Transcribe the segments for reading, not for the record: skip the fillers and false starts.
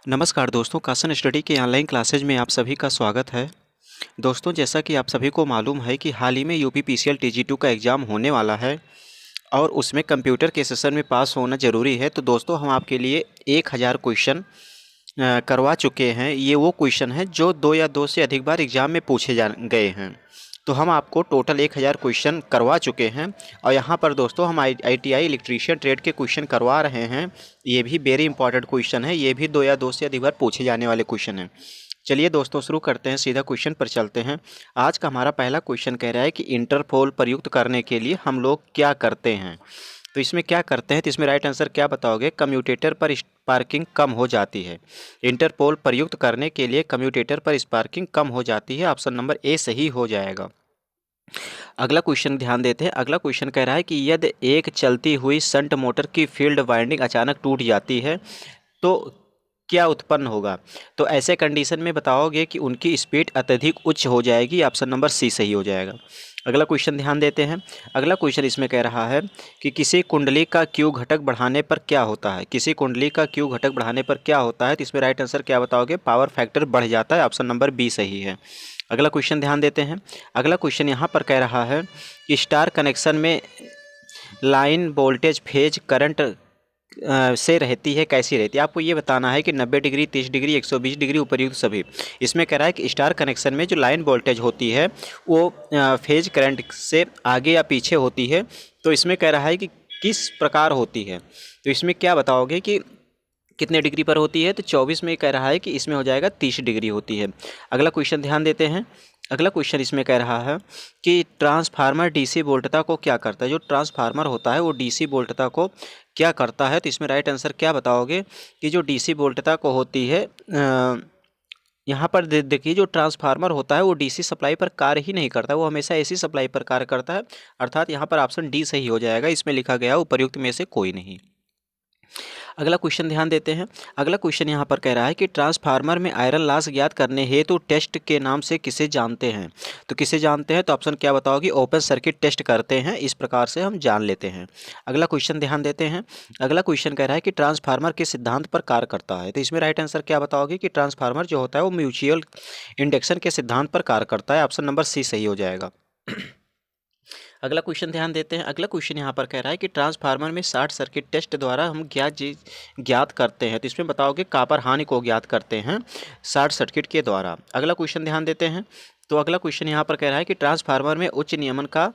नमस्कार दोस्तों, कासन स्टडी के ऑनलाइन क्लासेज में आप सभी का स्वागत है। दोस्तों, जैसा कि आप सभी को मालूम है कि हाल ही में यूपीपीसीएल टीजी2 का एग्ज़ाम होने वाला है और उसमें कंप्यूटर के सेशन में पास होना ज़रूरी है। तो दोस्तों, हम आपके लिए 1000 क्वेश्चन करवा चुके हैं। ये वो क्वेश्चन हैं जो 2 या 2 से अधिक बार एग्ज़ाम में पूछे जा गए हैं। तो हम आपको टोटल 1000 क्वेश्चन करवा चुके हैं और यहाँ पर दोस्तों हम आईटीआई इलेक्ट्रीशियन ट्रेड के क्वेश्चन करवा रहे हैं। ये भी वेरी इंपॉर्टेंट क्वेश्चन है। ये भी 2 या 2 से अधिक बार पूछे जाने वाले क्वेश्चन हैं। चलिए दोस्तों, शुरू करते हैं, सीधा क्वेश्चन पर चलते हैं। आज का हमारा पहला क्वेश्चन कह रहा है कि इंटरपोल प्रयुक्त करने के लिए हम लोग क्या करते हैं। तो इसमें क्या करते हैं, तो इसमें राइट आंसर क्या बताओगे? कम्यूटेटर पर स्पार्किंग कम हो जाती है। इंटरपोल प्रयुक्त करने के लिए कम्यूटेटर पर स्पार्किंग कम हो जाती है। ऑप्शन नंबर ए सही हो जाएगा। अगला क्वेश्चन ध्यान देते हैं। अगला क्वेश्चन कह रहा है कि यदि एक चलती हुई शंट मोटर की फील्ड वाइंडिंग अचानक टूट जाती है तो क्या उत्पन्न होगा। तो ऐसे कंडीशन में बताओगे कि उनकी स्पीड अत्यधिक उच्च हो जाएगी। ऑप्शन नंबर सी सही हो जाएगा। अगला क्वेश्चन ध्यान देते हैं। अगला क्वेश्चन इसमें कह रहा है कि किसी कुंडली का क्यू घटक बढ़ाने पर क्या होता है। किसी कुंडली का क्यू घटक बढ़ाने पर क्या होता है, तो इसमें राइट आंसर क्या बताओगे? पावर फैक्टर बढ़ जाता है। ऑप्शन नंबर बी सही है। अगला क्वेश्चन ध्यान देते हैं। अगला क्वेश्चन यहाँ पर कह रहा है कि स्टार कनेक्शन में लाइन वोल्टेज फेज करंट से रहती है, कैसी रहती है। आपको ये बताना है कि 90 डिग्री, 30 डिग्री, 120 डिग्री, उपर्युक्त सभी। इसमें कह रहा है कि स्टार कनेक्शन में जो लाइन वोल्टेज होती है वो फेज करंट से आगे या पीछे होती है। तो इसमें कह रहा है कि किस प्रकार होती है। तो इसमें क्या बताओगे कि कितने डिग्री पर होती है। तो 24 में कह रहा है कि इसमें हो जाएगा 30 डिग्री होती है। अगला क्वेश्चन ध्यान देते हैं। अगला क्वेश्चन इसमें कह रहा है कि ट्रांसफार्मर डीसी वोल्टता को क्या करता है। जो ट्रांसफार्मर होता है वो डीसी वोल्टता को क्या करता है। तो इसमें राइट आंसर क्या बताओगे कि जो डीसी वोल्टता को होती है, यहाँ पर देखिए, जो ट्रांसफार्मर होता है वो डीसी सप्लाई पर कार्य ही नहीं करता, वो हमेशा एसी सप्लाई पर कार्य करता है। अर्थात यहाँ पर ऑप्शन डी सही हो जाएगा। इसमें लिखा गया उपर्युक्त में से कोई नहीं। अगला क्वेश्चन ध्यान देते हैं। अगला क्वेश्चन यहाँ पर कह रहा है कि ट्रांसफार्मर में आयरन लॉस ज्ञात करने हेतु टेस्ट के नाम से किसे जानते हैं। तो किसे जानते हैं, तो ऑप्शन क्या बताओगे? ओपन सर्किट टेस्ट करते हैं, इस प्रकार से हम जान लेते हैं। अगला क्वेश्चन ध्यान देते हैं। अगला क्वेश्चन कह रहा है कि ट्रांसफार्मर किस सिद्धांत पर कार्य करता है। तो इसमें राइट आंसर क्या बताओगे कि ट्रांसफार्मर जो होता है वो म्यूचुअल इंडक्शन के सिद्धांत पर कार्य करता है। ऑप्शन नंबर सी सही हो जाएगा। अगला क्वेश्चन ध्यान देते हैं। अगला क्वेश्चन यहाँ पर कह रहा है कि ट्रांसफार्मर में शॉर्ट सर्किट टेस्ट द्वारा हम ज्ञात करते हैं। तो इसमें बताओगे कॉपर हानि को ज्ञात करते हैं शॉर्ट सर्किट के द्वारा। अगला क्वेश्चन ध्यान देते हैं। तो अगला क्वेश्चन यहाँ पर कह रहा है कि ट्रांसफार्मर में उच्च नियमन का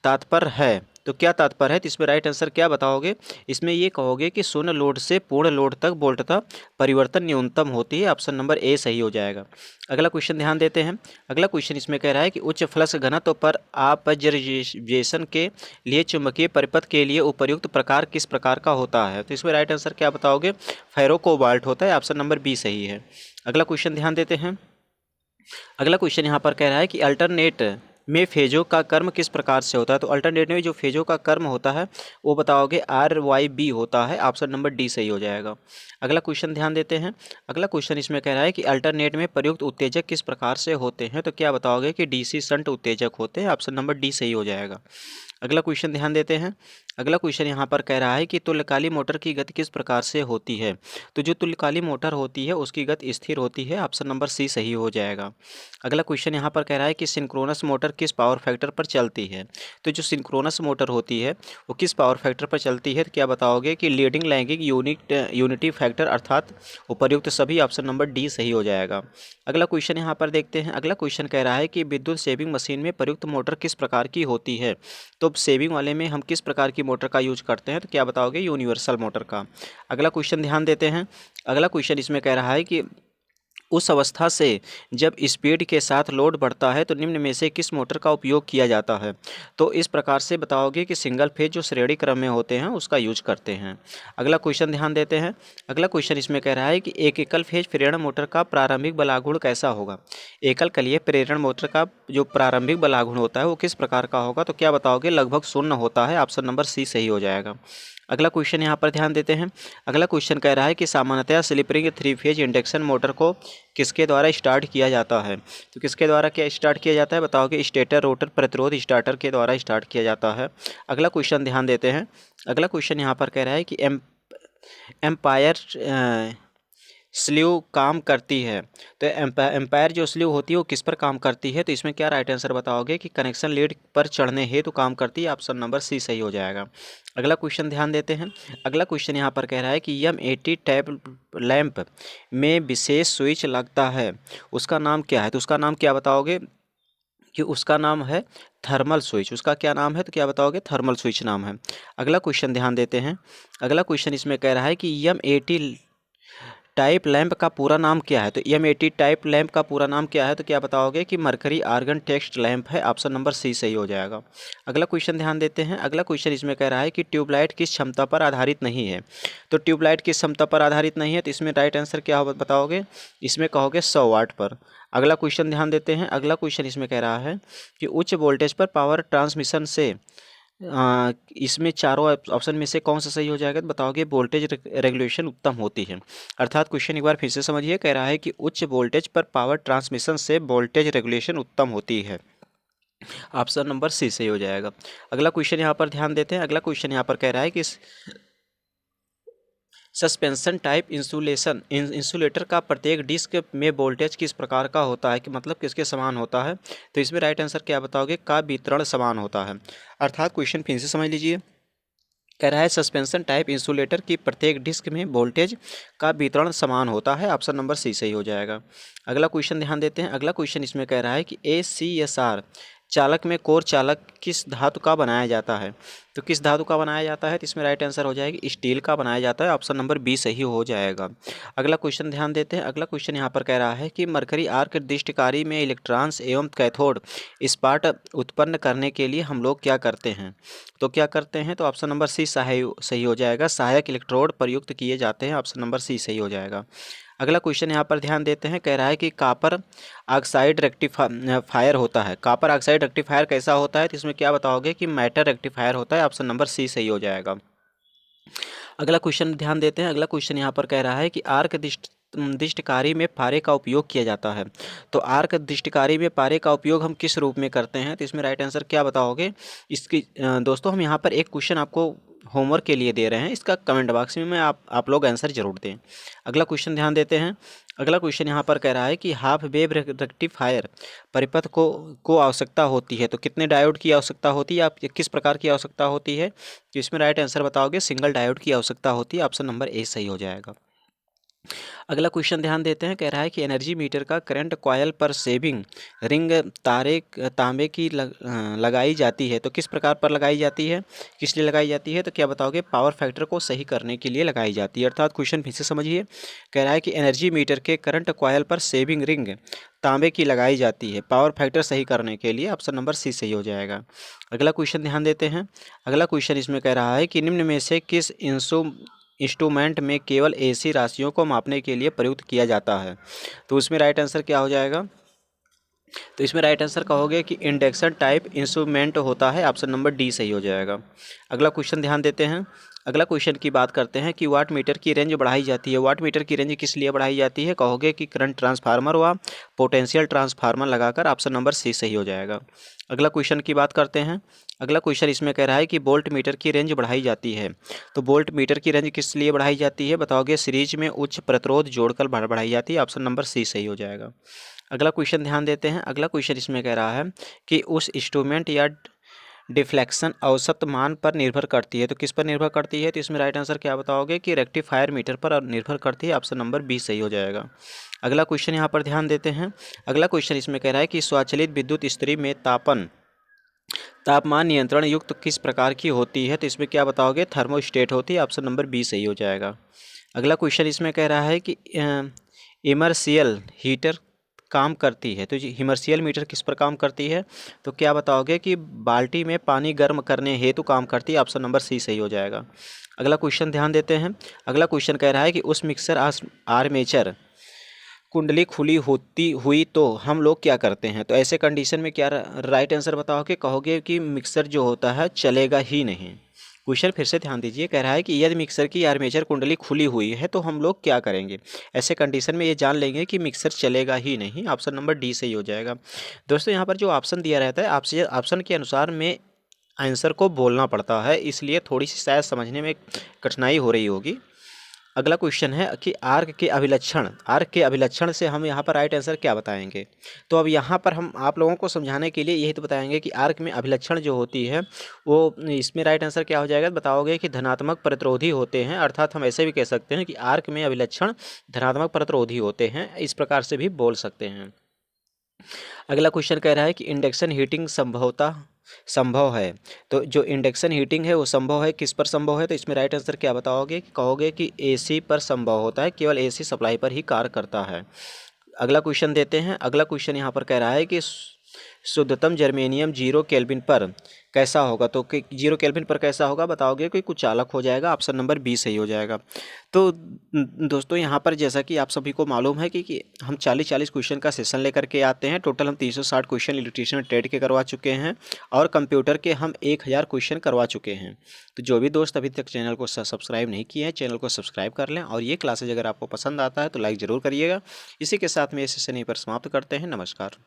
तात्पर्य है। तो क्या तात्पर्य है, तो इसमें राइट आंसर क्या बताओगे? इसमें ये कहोगे कि शून्य लोड से पूर्ण लोड तक वोल्टता परिवर्तन न्यूनतम होती है। ऑप्शन नंबर ए सही हो जाएगा। अगला क्वेश्चन ध्यान देते हैं। अगला क्वेश्चन इसमें कह रहा है कि उच्च फ्लक्स घनत्व पर अपजर्वेशन के लिए चुंबकीय परिपथ के लिए उपयुक्त प्रकार किस प्रकार का होता है। तो इसमें राइट आंसर क्या बताओगे? फेरोकोबाल्ट होता है। ऑप्शन नंबर बी सही है। अगला क्वेश्चन ध्यान देते हैं। अगला क्वेश्चन यहाँ पर कह रहा है कि अल्टरनेट में फेजों का कर्म किस प्रकार से होता है। तो अल्टरनेट में जो फेजों का कर्म होता है वो बताओगे RYB होता है। ऑप्शन नंबर डी सही हो जाएगा। अगला क्वेश्चन ध्यान देते हैं। अगला क्वेश्चन इसमें कह रहा है कि अल्टरनेट में प्रयुक्त उत्तेजक किस प्रकार से होते हैं। तो क्या बताओगे कि डीसी शंट उत्तेजक होते हैं। ऑप्शन नंबर डी सही हो जाएगा। अगला क्वेश्चन ध्यान देते हैं। अगला क्वेश्चन यहाँ पर कह रहा है कि तुल्यकाली मोटर की गति किस प्रकार से होती है। तो जो तुल्यकाली मोटर होती है उसकी गति स्थिर होती है। ऑप्शन नंबर सी सही हो जाएगा। अगला क्वेश्चन यहाँ पर कह रहा है कि सिंक्रोनस मोटर किस पावर फैक्टर पर चलती है। तो जो सिंक्रोनस मोटर होती है वो किस पावर फैक्टर पर चलती है। तो क्या बताओगे कि लीडिंग लैगिंग यूनिटी फैक्टर, अर्थात उपर्युक्त सभी। ऑप्शन नंबर डी सही हो जाएगा। अगला क्वेश्चन यहाँ पर देखते हैं। अगला क्वेश्चन कह रहा है कि विद्युत सेविंग मशीन में प्रयुक्त मोटर किस प्रकार की होती है। तो सेविंग वाले में हम किस प्रकार की मोटर का यूज करते हैं। तो क्या बताओगे? यूनिवर्सल मोटर का। अगला क्वेश्चन ध्यान देते हैं। अगला क्वेश्चन इसमें कह रहा है कि उस अवस्था से जब स्पीड के साथ लोड बढ़ता है तो निम्न में से किस मोटर का उपयोग किया जाता है। तो इस प्रकार से बताओगे कि सिंगल फेज जो श्रेणी क्रम में होते हैं उसका यूज करते हैं। अगला क्वेश्चन ध्यान देते हैं। अगला क्वेश्चन इसमें कह रहा है कि एक एकल फेज प्रेरण मोटर का प्रारंभिक बलागुण कैसा होगा। एकल कलीय प्रेरण मोटर का जो प्रारंभिक बलागुण होता है वो किस प्रकार का होगा। तो क्या बताओगे? लगभग शून्य होता है। ऑप्शन नंबर सी सही हो जाएगा। अगला क्वेश्चन यहाँ पर ध्यान देते हैं। अगला क्वेश्चन कह रहा है कि सामान्यतः slip ring 3 phase induction motor को किसके द्वारा स्टार्ट किया जाता है। तो किसके द्वारा क्या स्टार्ट किया जाता है बताओगे? स्टेटर रोटर प्रतिरोध स्टार्टर के द्वारा स्टार्ट किया जाता है। अगला क्वेश्चन ध्यान देते हैं। अगला क्वेश्चन यहाँ पर कह रहा है कि एम्पायर स्लीव काम करती है। तो एम्पायर जो स्लीव होती है वो किस पर काम करती है? तो इसमें क्या राइट आंसर बताओगे कि कनेक्शन लीड पर चढ़ने हेतु काम करती है। ऑप्शन नंबर सी सही हो जाएगा। अगला क्वेश्चन ध्यान देते हैं। अगला क्वेश्चन यहाँ पर कह रहा है कि M80 टैब लैंप में विशेष स्विच लगता है, उसका नाम क्या है? तो उसका नाम क्या बताओगे कि उसका नाम है थर्मल स्विच। उसका क्या नाम है? तो क्या बताओगे? थर्मल स्विच नाम है। अगला क्वेश्चन ध्यान देते हैं। अगला क्वेश्चन इसमें कह रहा है कि M80 टाइप लैंप का पूरा नाम क्या है? तो M80 टाइप लैंप का पूरा नाम क्या है? तो क्या बताओगे कि मरकरी आर्गन टेक्स्ट लैंप है। ऑप्शन नंबर सी सही हो जाएगा। अगला क्वेश्चन ध्यान देते हैं। अगला क्वेश्चन इसमें कह रहा है कि ट्यूबलाइट किस क्षमता पर आधारित नहीं है? तो ट्यूबलाइट किस क्षमता पर आधारित नहीं है? तो इसमें राइट आंसर क्या बताओगे? इसमें कहोगे 100 वाट पर। अगला क्वेश्चन ध्यान देते हैं। अगला क्वेश्चन इसमें कह रहा है कि उच्च वोल्टेज पर पावर ट्रांसमिशन से इसमें चारों ऑप्शन में से कौन सा सही हो जाएगा? तो बताओगे वोल्टेज रेगुलेशन उत्तम होती है। अर्थात क्वेश्चन एक बार फिर से समझिए। कह रहा है कि उच्च वोल्टेज पर पावर ट्रांसमिशन से वोल्टेज रेगुलेशन उत्तम होती है। ऑप्शन नंबर सी सही हो जाएगा। अगला क्वेश्चन यहाँ पर ध्यान देते हैं। अगला क्वेश्चन यहाँ पर कह रहा है कि सस्पेंशन टाइप इंसुलेटर का प्रत्येक डिस्क में वोल्टेज किस प्रकार का होता है, कि मतलब किसके समान होता है? तो इसमें राइट आंसर क्या बताओगे? का वितरण समान होता है। अर्थात क्वेश्चन फिर से समझ लीजिए। कह रहा है सस्पेंशन टाइप इंसुलेटर की प्रत्येक डिस्क में वोल्टेज का वितरण समान होता है। ऑप्शन नंबर सी सही हो जाएगा। अगला क्वेश्चन ध्यान देते हैं। अगला क्वेश्चन इसमें कह रहा है कि ACSR चालक में कोर चालक किस धातु का बनाया जाता है? तो किस धातु का बनाया जाता है? तो इसमें राइट आंसर हो जाएगी स्टील का बनाया जाता है। ऑप्शन नंबर बी सही हो जाएगा। अगला क्वेश्चन ध्यान देते हैं। अगला क्वेश्चन यहाँ पर कह रहा है कि मरकरी आर्क दृष्टिकारी में इलेक्ट्रॉन्स एवं कैथोड स्पाट उत्पन्न करने के लिए हम लोग क्या करते हैं? तो क्या करते हैं? तो ऑप्शन नंबर सी सही हो जाएगा। सहायक इलेक्ट्रोड प्रयुक्त किए जाते हैं। ऑप्शन नंबर सी सही हो जाएगा। अगला क्वेश्चन यहाँ पर ध्यान देते हैं। कह रहा है कि कापर ऑक्साइड रेक्टिफायर होता है। कापर ऑक्साइड रेक्टिफायर कैसा होता है? तो इसमें क्या बताओगे कि मैटर रेक्टिफायर होता है। ऑप्शन नंबर सी सही हो जाएगा। अगला क्वेश्चन ध्यान देते हैं। अगला क्वेश्चन यहाँ पर कह रहा है कि आर्क दृष्टिकारी में पारे का उपयोग किया जाता है। तो आर्क दृष्टिकारी में पारे का उपयोग हम किस रूप में करते हैं? तो इसमें राइट आंसर क्या बताओगे? इसकी दोस्तों हम यहाँ पर एक क्वेश्चन आपको होमवर्क के लिए दे रहे हैं, इसका कमेंट बॉक्स में आप लोग आंसर जरूर दें। अगला क्वेश्चन ध्यान देते हैं। अगला क्वेश्चन यहाँ पर कह रहा है कि हाफ वेव रेक्टिफायर परिपथ को आवश्यकता होती है। तो कितने डायोड की आवश्यकता होती है? आप किस प्रकार की आवश्यकता होती है? तो इसमें राइट आंसर बताओगे सिंगल डायोड की आवश्यकता होती है। ऑप्शन नंबर ए सही हो जाएगा। अगला क्वेश्चन ध्यान देते हैं। कह रहा है कि एनर्जी मीटर का करंट कॉयल पर सेविंग रिंग तांबे की लगाई जाती है। तो किस प्रकार पर लगाई जाती है? किस लिए लगाई जाती है? तो क्या बताओगे? पावर फैक्टर को सही करने के लिए लगाई जाती है। अर्थात क्वेश्चन फिर से समझिए। कह रहा है कि एनर्जी मीटर के करंट कॉयल पर सेविंग रिंग तांबे की लगाई जाती है पावर फैक्टर सही करने के लिए। ऑप्शन नंबर सी सही हो जाएगा। अगला क्वेश्चन ध्यान देते हैं। अगला क्वेश्चन इसमें कह रहा है कि निम्न में से किस इंस्ट्रूमेंट में केवल AC राशियों को मापने के लिए प्रयुक्त किया जाता है? तो उसमें राइट आंसर क्या हो जाएगा? तो इसमें राइट आंसर कहोगे कि इंडक्शन टाइप इंस्ट्रूमेंट होता है। ऑप्शन नंबर डी सही हो जाएगा। अगला क्वेश्चन ध्यान देते हैं। अगला क्वेश्चन की बात करते हैं कि वाट मीटर की रेंज बढ़ाई जाती है। वाट मीटर की रेंज किस लिए बढ़ाई जाती है? कहोगे कि करंट ट्रांसफार्मर व पोटेंशियल ट्रांसफार्मर लगाकर। ऑप्शन नंबर सी सही हो जाएगा। अगला क्वेश्चन की बात करते हैं। अगला क्वेश्चन इसमें कह रहा है कि वोल्ट मीटर की रेंज बढ़ाई जाती है। तो वोल्ट मीटर की रेंज किस लिए बढ़ाई जाती है? बताओगे सीरीज में उच्च प्रतिरोध जोड़कर बढ़ाई जाती है। ऑप्शन नंबर सी सही हो जाएगा। अगला क्वेश्चन ध्यान देते हैं। अगला क्वेश्चन इसमें कह रहा है कि उस इंस्ट्रूमेंट या डिफ्लेक्शन औसत मान पर निर्भर करती है। तो किस पर निर्भर करती है? तो इसमें राइट आंसर क्या बताओगे कि रेक्टिफायर मीटर पर निर्भर करती है। ऑप्शन नंबर बी सही हो जाएगा। अगला क्वेश्चन यहाँ पर ध्यान देते हैं। अगला क्वेश्चन इसमें कह रहा है कि स्वचालित विद्युत इस्त्री में तापमान नियंत्रण युक्त किस प्रकार की होती है? तो इसमें क्या बताओगे? थर्मोस्टेट होती है। ऑप्शन नंबर बी सही हो जाएगा। अगला क्वेश्चन इसमें कह रहा है कि इमर्शियल हीटर काम करती है। तो इमर्शियल मीटर किस पर काम करती है? तो क्या बताओगे कि बाल्टी में पानी गर्म करने हेतु काम करती है। ऑप्शन नंबर सी सही हो जाएगा। अगला क्वेश्चन ध्यान देते हैं। अगला क्वेश्चन कह रहा है कि उस मिक्सर आर्मेचर कुंडली खुली होती हुई तो हम लोग क्या करते हैं? तो ऐसे कंडीशन में क्या राइट आंसर बताओगे? कहोगे कि मिक्सर जो होता है चलेगा ही नहीं। क्वेश्चन फिर से ध्यान दीजिए। कह रहा है कि यदि मिक्सर की आर्मेचर कुंडली खुली हुई है तो हम लोग क्या करेंगे? ऐसे कंडीशन में ये जान लेंगे कि मिक्सर चलेगा ही नहीं। ऑप्शन नंबर डी सही हो जाएगा। दोस्तों यहाँ पर जो ऑप्शन दिया रहता है आपसे ऑप्शन के अनुसार में आंसर को बोलना पड़ता है, इसलिए थोड़ी सी शायद समझने में कठिनाई हो रही होगी। अगला क्वेश्चन है कि आर्क के अभिलक्षण से हम यहाँ पर राइट आंसर क्या बताएंगे। तो अब यहाँ पर हम आप लोगों को समझाने के लिए यही तो बताएंगे कि आर्क में अभिलक्षण जो होती है वो इसमें राइट आंसर क्या हो जाएगा, बताओगे कि धनात्मक प्रतिरोधी होते हैं, अर्थात हम ऐसे भी कह सकते हैं कि आर्क में अभिलक्षण धनात्मक प्रतिरोधी होते हैं, इस प्रकार से भी बोल सकते हैं। अगला क्वेश्चन कह रहा है कि इंडक्शन हीटिंग संभव है। तो जो इंडक्शन हीटिंग है वो संभव है, किस पर संभव है, तो इसमें राइट आंसर क्या बताओगे, कहोगे कि एसी पर संभव होता है, केवल एसी सप्लाई पर ही कार्य करता है। अगला क्वेश्चन देते हैं। अगला क्वेश्चन यहाँ पर कह रहा है कि शुद्धतम जर्मेनियम 0 केल्विन पर कैसा होगा। तो 0 केल्विन पर कैसा होगा, बताओगे कि कुछ चालक हो जाएगा, ऑप्शन नंबर बी सही हो जाएगा। तो दोस्तों यहाँ पर जैसा कि आप सभी को मालूम है कि हम 40 क्वेश्चन का सेशन लेकर के आते हैं। टोटल हम 360 क्वेश्चन इलेक्ट्रीशियन ट्रेड के करवा चुके हैं और कंप्यूटर के हम 1000 क्वेश्चन करवा चुके हैं। तो जो भी दोस्त अभी तक चैनल को सब्सक्राइब नहीं किए हैं, चैनल को सब्सक्राइब कर लें और ये क्लासेज अगर आपको पसंद आता है तो लाइक ज़रूर करिएगा। इसी के साथ में ये सेशन यहीं पर समाप्त करते हैं। नमस्कार।